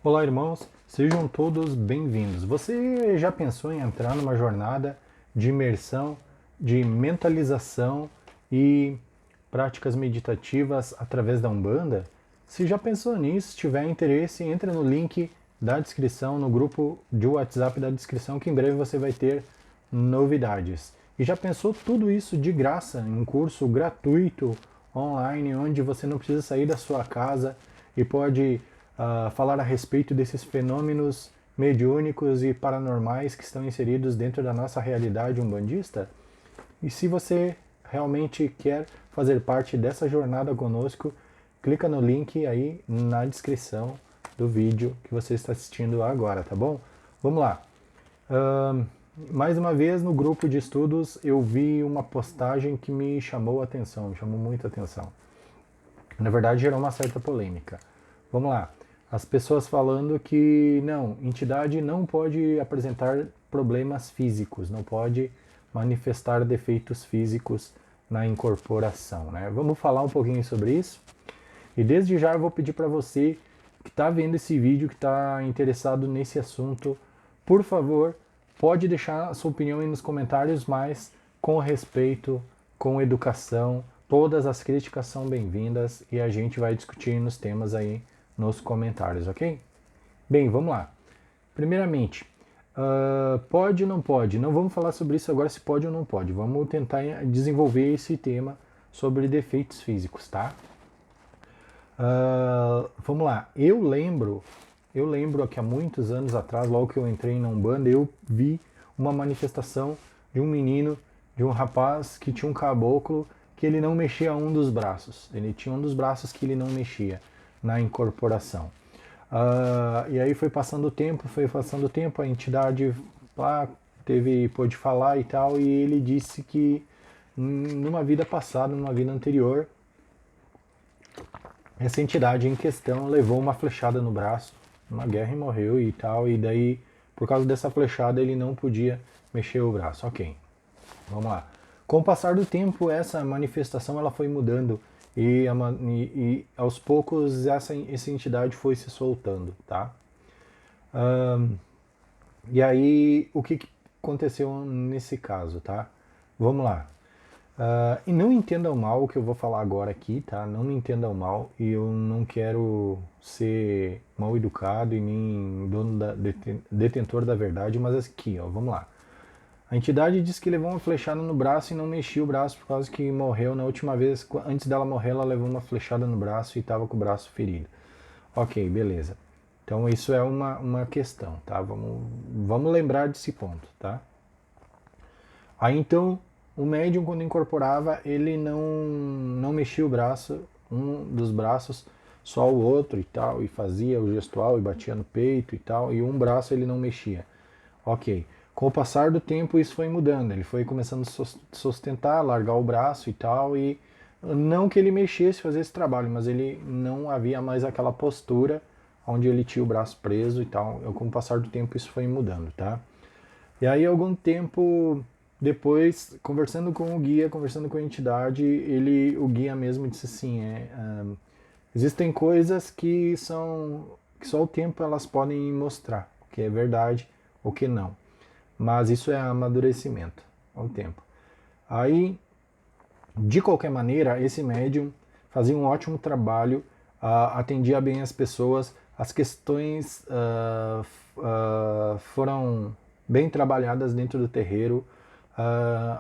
Olá, irmãos, sejam todos bem-vindos. Você já pensou em entrar numa jornada de imersão, de mentalização e práticas meditativas através da Umbanda? Se já pensou nisso, se tiver interesse, entre no link da descrição, no grupo de WhatsApp da descrição, que em breve você vai ter novidades. E já pensou tudo isso de graça, em um curso gratuito, online, onde você não precisa sair da sua casa e pode falar a respeito desses fenômenos mediúnicos e paranormais que estão inseridos dentro da nossa realidade umbandista? E se você realmente quer fazer parte dessa jornada conosco, clica no link aí na descrição do vídeo que você está assistindo agora, tá bom? Vamos lá. Mais uma vez no grupo de estudos eu vi uma postagem que me chamou a atenção, me chamou muita atenção. Na verdade gerou uma certa polêmica. Vamos lá. As pessoas falando que não, entidade não pode apresentar problemas físicos, não pode manifestar defeitos físicos na incorporação, né? Vamos falar um pouquinho sobre isso? E desde já eu vou pedir para você que está vendo esse vídeo, que está interessado nesse assunto, por favor, pode deixar a sua opinião aí nos comentários, mas com respeito, com educação, todas as críticas são bem-vindas e a gente vai discutir nos temas aí nos comentários, ok? Bem, vamos lá. Primeiramente, pode ou não pode? Não vamos falar sobre isso agora, se pode ou não pode. Vamos tentar desenvolver esse tema sobre defeitos físicos, tá? Vamos lá. Eu lembro que há muitos anos atrás, logo que eu entrei na Umbanda, eu vi uma manifestação de um menino, de um rapaz que tinha um caboclo que ele não mexia um dos braços. Ele tinha um dos braços que ele não mexia na incorporação. E aí foi passando o tempo, a entidade lá pôde falar e tal, e ele disse que numa vida passada, numa vida anterior, essa entidade em questão levou uma flechada no braço, numa guerra e morreu e tal, e daí, por causa dessa flechada, ele não podia mexer o braço. Ok, vamos lá. Com o passar do tempo, essa manifestação ela foi mudando e aos poucos essa entidade foi se soltando, tá? E aí, o que aconteceu nesse caso, tá? Vamos lá. E não entendam mal o que eu vou falar agora aqui, tá? Não me entendam mal, e eu não quero ser mal educado e nem detentor da verdade, mas aqui, ó, vamos lá. A entidade disse que levou uma flechada no braço e não mexia o braço por causa que morreu na última vez. Antes dela morrer, ela levou uma flechada no braço e estava com o braço ferido. Ok, beleza. Então isso é uma questão, tá? Vamos lembrar desse ponto, tá? Aí então, o médium quando incorporava, ele não mexia o braço, um dos braços, só o outro e tal, e fazia o gestual e batia no peito e tal, e um braço ele não mexia. Ok. Com o passar do tempo isso foi mudando, ele foi começando a sustentar, largar o braço e tal, e não que ele mexesse, fazer esse trabalho, mas ele não havia mais aquela postura onde ele tinha o braço preso e tal. Com o passar do tempo isso foi mudando, tá? E aí algum tempo depois, conversando com o guia, conversando com a entidade, o guia mesmo disse assim, existem coisas que só o tempo elas podem mostrar, o que é verdade, o que não. Mas isso é amadurecimento, ao tempo. Aí, de qualquer maneira, esse médium fazia um ótimo trabalho, atendia bem as pessoas, as questões foram bem trabalhadas dentro do terreiro.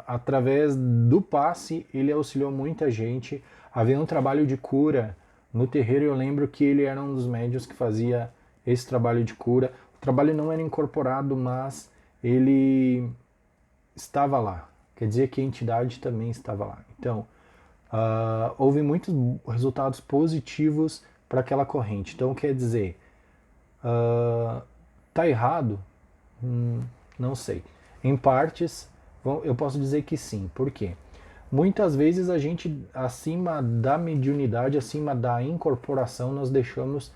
Através do passe, ele auxiliou muita gente. Havia um trabalho de cura no terreiro. Eu lembro que ele era um dos médiuns que fazia esse trabalho de cura. O trabalho não era incorporado, mas ele estava lá. Quer dizer que a entidade também estava lá. Então, houve muitos resultados positivos para aquela corrente. Então, quer dizer, tá errado? Não sei. Em partes, eu posso dizer que sim. Por quê? Muitas vezes a gente, acima da mediunidade, acima da incorporação, nós deixamos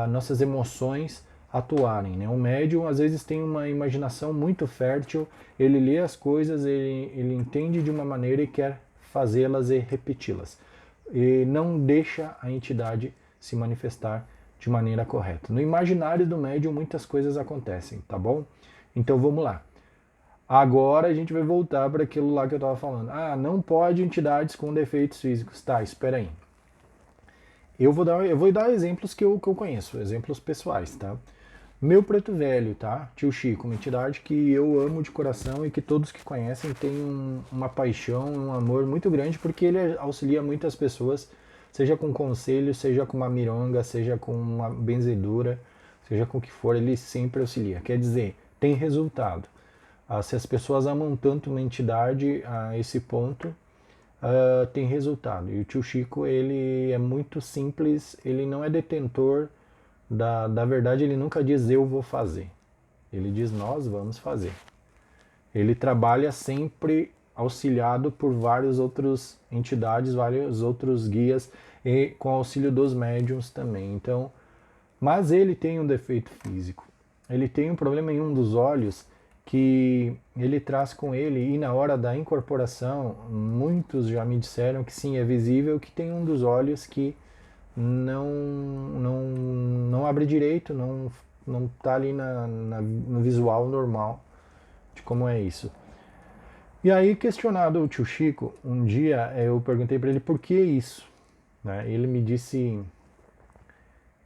nossas emoções atuarem, né? O médium às vezes tem uma imaginação muito fértil, ele lê as coisas, ele entende de uma maneira e quer fazê-las e repeti-las. E não deixa a entidade se manifestar de maneira correta. No imaginário do médium muitas coisas acontecem, tá bom? Então vamos lá. Agora a gente vai voltar para aquilo lá que eu estava falando. Ah, não pode entidades com defeitos físicos. Tá, espera aí. Eu vou dar exemplos que eu conheço, exemplos pessoais, tá? Meu preto velho, tá? Tio Chico, uma entidade que eu amo de coração e que todos que conhecem têm uma paixão, um amor muito grande, porque ele auxilia muitas pessoas, seja com conselho, seja com uma mironga, seja com uma benzedura, seja com o que for, ele sempre auxilia. Quer dizer, tem resultado. Se as pessoas amam tanto uma entidade a esse ponto, tem resultado. E o tio Chico, ele é muito simples, ele não é detentor da verdade, ele nunca diz eu vou fazer. Ele diz nós vamos fazer. Ele trabalha sempre auxiliado por várias outras entidades, vários outros guias e com auxílio dos médiums também. Então, mas ele tem um defeito físico. Ele tem um problema em um dos olhos que ele traz com ele, e na hora da incorporação, muitos já me disseram que sim, é visível que tem um dos olhos que não abre direito, não tá ali no visual normal de como é isso. E aí, questionado o tio Chico, um dia eu perguntei para ele por que isso, né? Ele me disse,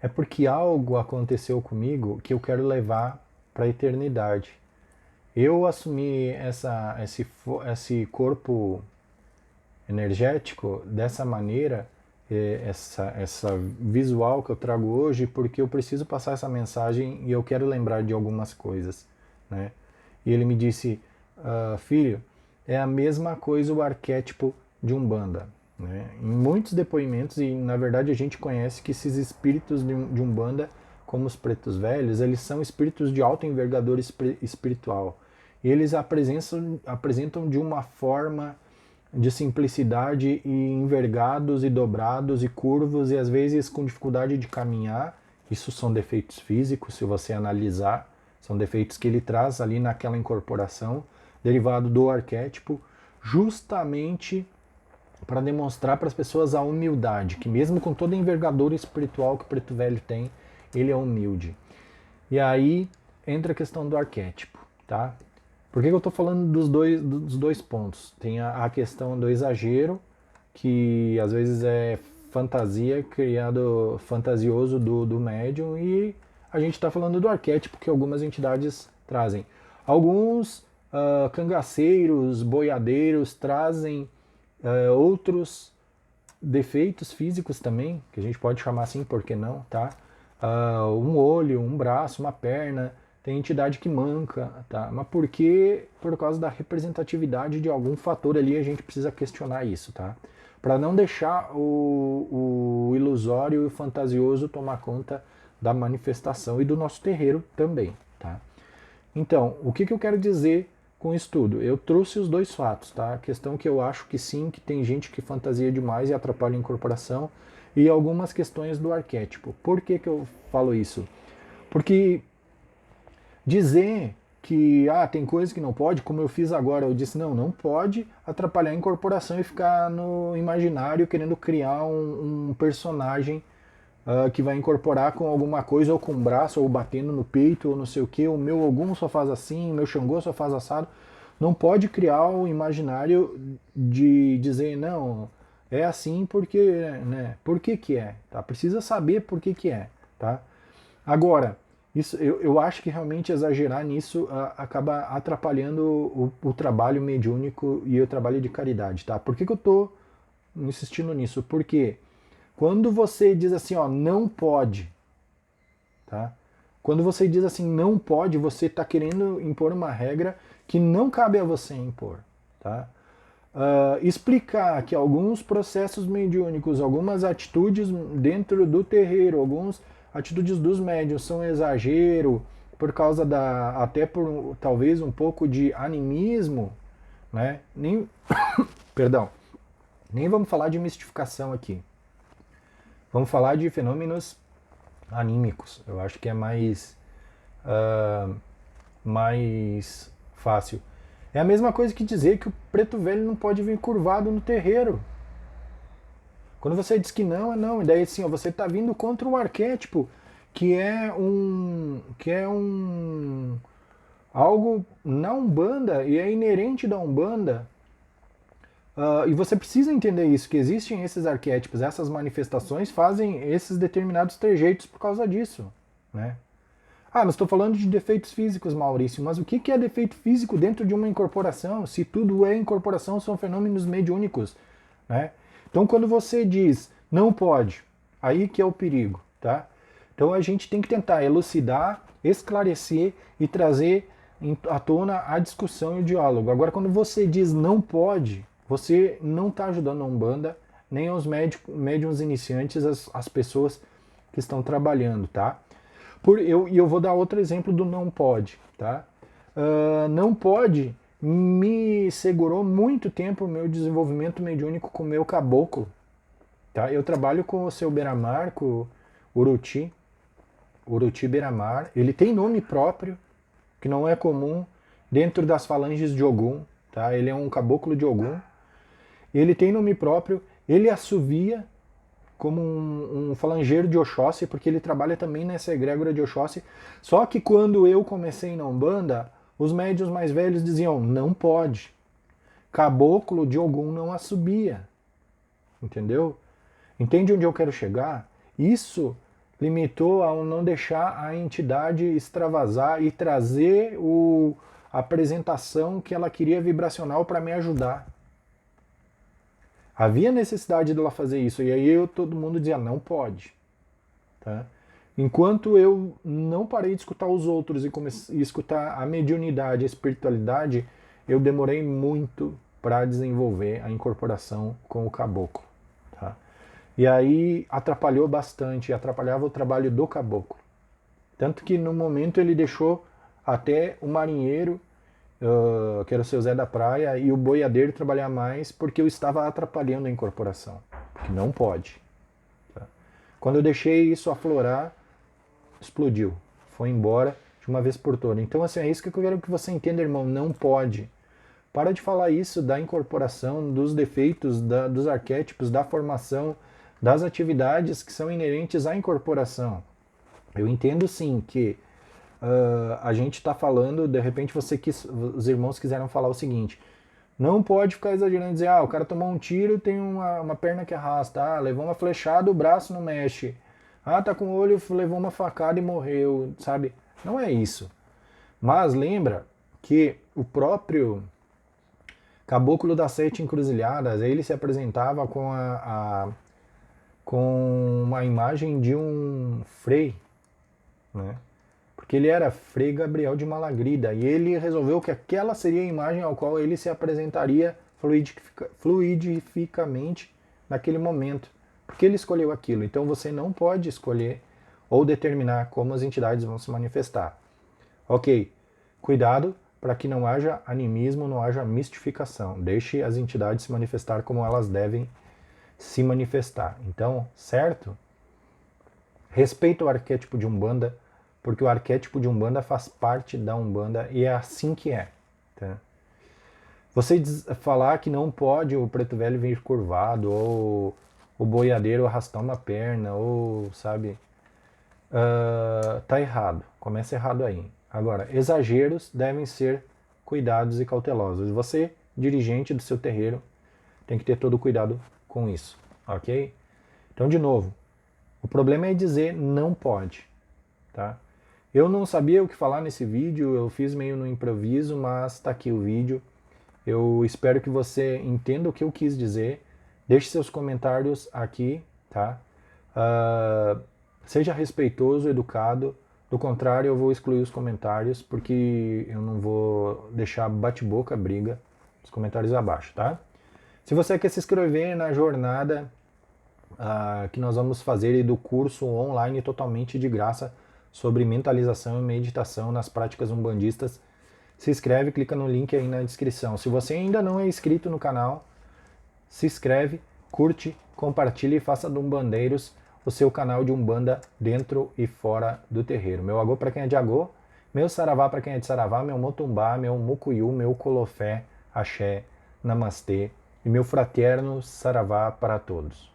é porque algo aconteceu comigo que eu quero levar para a eternidade. Eu assumi esse corpo energético dessa maneira, essa visual que eu trago hoje, porque eu preciso passar essa mensagem e eu quero lembrar de algumas coisas, né? E ele me disse, filho, é a mesma coisa o arquétipo de Umbanda, né? Em muitos depoimentos, e na verdade a gente conhece que esses espíritos de Umbanda, como os pretos velhos, eles são espíritos de alta envergadura espiritual. E eles apresentam de uma forma de simplicidade e envergados e dobrados e curvos e às vezes com dificuldade de caminhar. Isso são defeitos físicos, se você analisar, são defeitos que ele traz ali naquela incorporação, derivado do arquétipo, justamente para demonstrar para as pessoas a humildade, que mesmo com toda a envergadura espiritual que o preto velho tem, ele é humilde. E aí entra a questão do arquétipo, tá? Por que eu estou falando dos dois pontos? Tem a questão do exagero, que às vezes é fantasia, criado fantasioso do médium, e a gente está falando do arquétipo que algumas entidades trazem. Alguns cangaceiros, boiadeiros trazem outros defeitos físicos também, que a gente pode chamar assim, por que não, tá? Um olho, um braço, uma perna. Tem entidade que manca, tá? Mas por quê? Por causa da representatividade de algum fator ali, a gente precisa questionar isso, tá? Para não deixar o ilusório e o fantasioso tomar conta da manifestação e do nosso terreiro também, tá? Então, o que eu quero dizer com isso tudo? Eu trouxe os dois fatos, tá? A questão que eu acho que sim, que tem gente que fantasia demais e atrapalha a incorporação, e algumas questões do arquétipo. Por que eu falo isso? Porque dizer que tem coisa que não pode, como eu fiz agora, eu disse não pode atrapalhar a incorporação e ficar no imaginário querendo criar um personagem que vai incorporar com alguma coisa, ou com o braço, ou batendo no peito, ou não sei o que, o meu Ogum só faz assim, o meu Xangô só faz assado. Não pode criar o imaginário de dizer não, é assim porque, né? Por que é? Tá? Precisa saber por que é, tá? Agora, isso, eu acho que realmente exagerar nisso acaba atrapalhando o trabalho mediúnico e o trabalho de caridade, tá? Por que eu estou insistindo nisso? Porque quando você diz assim, não pode, tá? Quando você diz assim, não pode, você está querendo impor uma regra que não cabe a você impor, tá? Explicar que alguns processos mediúnicos, algumas atitudes dentro do terreiro, algumas atitudes dos médiuns são exagero, por causa até por talvez um pouco de animismo, né? Perdão, nem vamos falar de mistificação aqui. Vamos falar de fenômenos anímicos. Eu acho que é mais fácil. É a mesma coisa que dizer que o preto velho não pode vir curvado no terreiro. Quando você diz que não, é não. E daí assim, você está vindo contra o arquétipo. que é algo na Umbanda e é inerente da Umbanda. E você precisa entender isso, que existem esses arquétipos, essas manifestações fazem esses determinados trejeitos por causa disso, né? Ah, mas estou falando de defeitos físicos, Maurício, mas o que é defeito físico dentro de uma incorporação? Se tudo é incorporação, são fenômenos mediúnicos, né? Então quando você diz não pode, aí que é o perigo, tá? Então a gente tem que tentar elucidar, esclarecer e trazer à tona a discussão e o diálogo. Agora quando você diz não pode, você não está ajudando a Umbanda, nem aos médiums iniciantes, as pessoas que estão trabalhando, tá? E eu vou dar outro exemplo do não pode, tá? Não pode me segurou muito tempo o meu desenvolvimento mediúnico com o meu caboclo, tá? Eu trabalho com o seu Beiramar, com o Uruti Beiramar. Ele tem nome próprio, que não é comum dentro das falanges de Ogum, tá? Ele é um caboclo de Ogum. Ele tem nome próprio, ele assovia como um falangeiro de Oxóssi, porque ele trabalha também nessa egrégora de Oxóssi. Só que quando eu comecei na Umbanda, os médios mais velhos diziam, não pode. Caboclo de Ogum não assobia. Entendeu? Entende onde eu quero chegar? Isso limitou a não deixar a entidade extravasar e trazer a apresentação que ela queria vibracional para me ajudar. Havia necessidade dela fazer isso, e aí todo mundo dizia, não pode. Tá? Enquanto eu não parei de escutar os outros e comecei a escutar a mediunidade, a espiritualidade, eu demorei muito para desenvolver a incorporação com o caboclo. Tá? E aí atrapalhou bastante, atrapalhava o trabalho do caboclo. Tanto que no momento ele deixou até o marinheiro, que era o seu Zé da Praia, e o boiadeiro trabalhar mais porque eu estava atrapalhando a incorporação. Porque não pode. Tá? Quando eu deixei isso aflorar, explodiu. Foi embora de uma vez por todas. Então, assim, é isso que eu quero que você entenda, irmão. Não pode. Para de falar isso da incorporação, dos defeitos, dos arquétipos, da formação, das atividades que são inerentes à incorporação. Eu entendo sim que a gente está falando, de repente os irmãos quiseram falar o seguinte, não pode ficar exagerando e dizer, o cara tomou um tiro, tem uma perna que arrasta, levou uma flechada, o braço não mexe, tá com o olho, levou uma facada e morreu, sabe? Não é isso. Mas lembra que o próprio Caboclo das Sete Encruzilhadas, ele se apresentava com uma imagem de um frei, né? Porque ele era Frei Gabriel de Malagrida, e ele resolveu que aquela seria a imagem ao qual ele se apresentaria fluidificamente naquele momento. Porque ele escolheu aquilo. Então você não pode escolher ou determinar como as entidades vão se manifestar. Ok, cuidado para que não haja animismo, não haja mistificação. Deixe as entidades se manifestar como elas devem se manifestar. Então, certo? Respeita o arquétipo de Umbanda, porque o arquétipo de Umbanda faz parte da Umbanda e é assim que é. Tá? Você falar que não pode o preto velho vir curvado, ou o boiadeiro arrastar uma perna, ou, sabe, tá errado. Começa errado aí. Agora, exageros devem ser cuidados e cautelosos. Você, dirigente do seu terreiro, tem que ter todo o cuidado com isso, ok? Então, de novo, o problema é dizer não pode, tá? Eu não sabia o que falar nesse vídeo, eu fiz meio no improviso, mas está aqui o vídeo. Eu espero que você entenda o que eu quis dizer. Deixe seus comentários aqui, tá? Seja respeitoso, educado. Do contrário, eu vou excluir os comentários, porque eu não vou deixar bate-boca, briga, os comentários abaixo, tá? Se você quer se inscrever na jornada que nós vamos fazer do curso online totalmente de graça, sobre mentalização e meditação nas práticas umbandistas, se inscreve, clica no link aí na descrição. Se você ainda não é inscrito no canal, se inscreve, curte, compartilhe e faça do Umbandeiros o seu canal de Umbanda dentro e fora do terreiro. Meu agô para quem é de agô, meu saravá para quem é de saravá, meu motumbá, meu mucuyu, meu colofé, axé, namastê e meu fraterno saravá para todos.